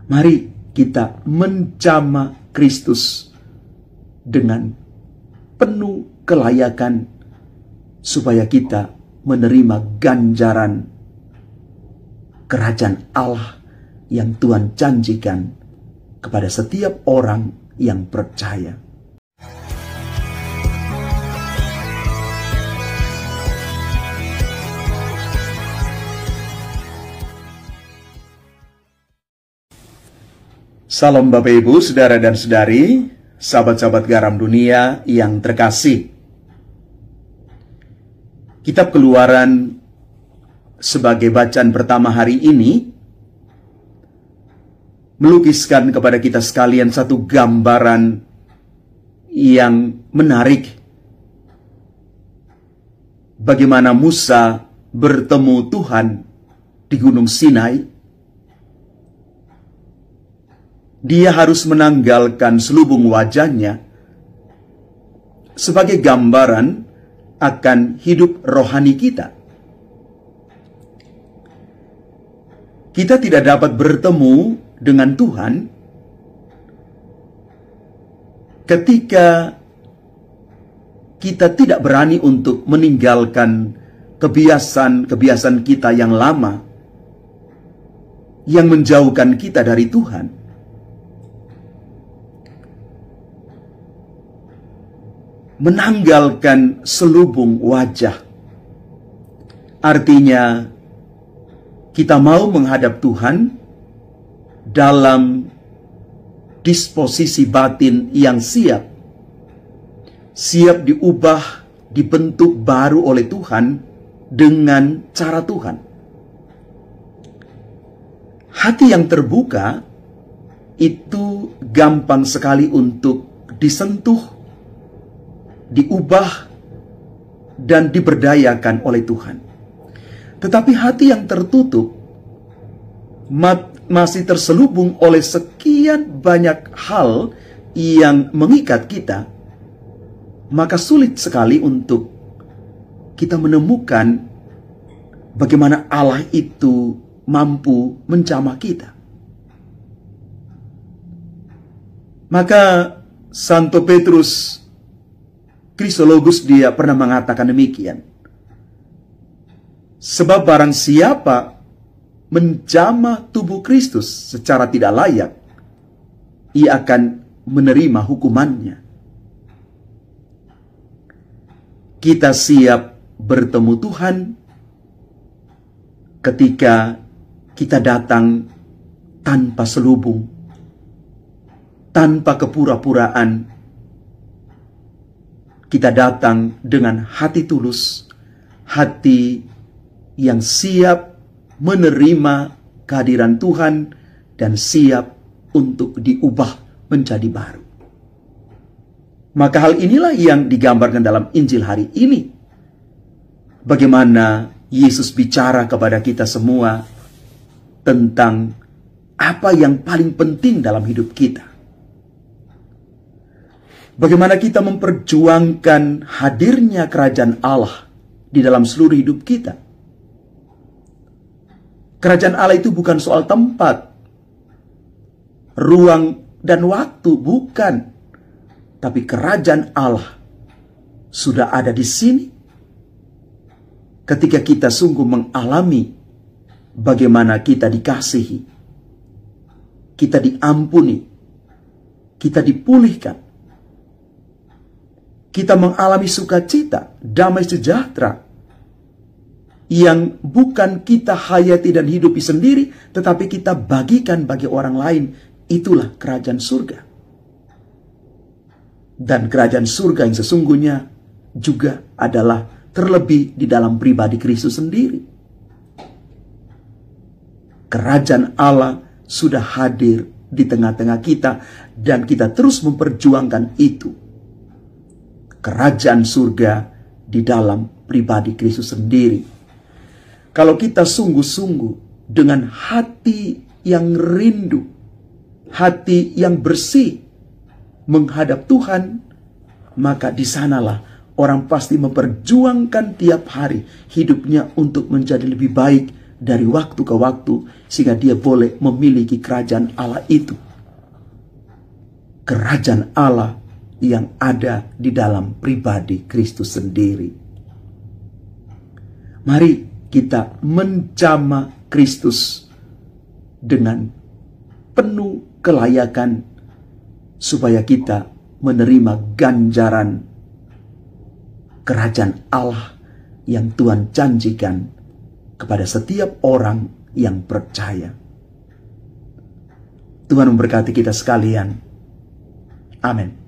Mari kita menjamah Kristus dengan penuh kelayakan supaya kita menerima ganjaran kerajaan Allah yang Tuhan janjikan kepada setiap orang yang percaya. Salam Bapak Ibu, Saudara dan Saudari, sahabat-sahabat garam dunia yang terkasih. Kitab Keluaran sebagai bacaan pertama hari ini melukiskan kepada kita sekalian satu gambaran yang menarik. Bagaimana Musa bertemu Tuhan di Gunung Sinai. Dia harus menanggalkan selubung wajahnya sebagai gambaran akan hidup rohani kita. Kita tidak dapat bertemu dengan Tuhan ketika kita tidak berani untuk meninggalkan kebiasaan-kebiasaan kita yang lama yang menjauhkan kita dari Tuhan. Menanggalkan selubung wajah artinya kita mau menghadap Tuhan dalam disposisi batin yang siap diubah, dibentuk baru oleh Tuhan dengan cara Tuhan. Hati yang terbuka itu gampang sekali untuk disentuh, diubah, dan diberdayakan oleh Tuhan. Tetapi hati yang tertutup masih terselubung oleh sekian banyak hal yang mengikat kita, maka sulit sekali untuk kita menemukan bagaimana Allah itu mampu menjamah kita. Maka Santo Petrus Kristologus dia pernah mengatakan demikian. Sebab barang siapa menjamah tubuh Kristus secara tidak layak, ia akan menerima hukumannya. Kita siap bertemu Tuhan ketika kita datang tanpa selubung, tanpa kepura-puraan. Kita datang dengan hati tulus, hati yang siap menerima kehadiran Tuhan dan siap untuk diubah menjadi baru. Maka hal inilah yang digambarkan dalam Injil hari ini. Bagaimana Yesus bicara kepada kita semua tentang apa yang paling penting dalam hidup kita. Bagaimana kita memperjuangkan hadirnya kerajaan Allah di dalam seluruh hidup kita. Kerajaan Allah itu bukan soal tempat, ruang, dan waktu, bukan. Tapi kerajaan Allah sudah ada di sini. Ketika kita sungguh mengalami bagaimana kita dikasihi, kita diampuni, kita dipulihkan, kita mengalami sukacita, damai sejahtera, yang bukan kita hayati dan hidupi sendiri, tetapi kita bagikan bagi orang lain. Itulah kerajaan surga. Dan kerajaan surga yang sesungguhnya juga adalah terlebih di dalam pribadi Kristus sendiri. Kerajaan Allah sudah hadir di tengah-tengah kita, dan kita terus memperjuangkan itu. Kerajaan surga di dalam pribadi Kristus sendiri. Kalau kita sungguh-sungguh dengan hati yang rindu, hati yang bersih menghadap Tuhan, maka di sanalah orang pasti memperjuangkan tiap hari hidupnya untuk menjadi lebih baik dari waktu ke waktu, sehingga dia boleh memiliki kerajaan Allah itu. Kerajaan Allah yang ada di dalam pribadi Kristus sendiri. Mari kita menjamah Kristus dengan penuh kelayakan, supaya kita menerima ganjaran kerajaan Allah yang Tuhan janjikan kepada setiap orang yang percaya. Tuhan memberkati kita sekalian. Amin.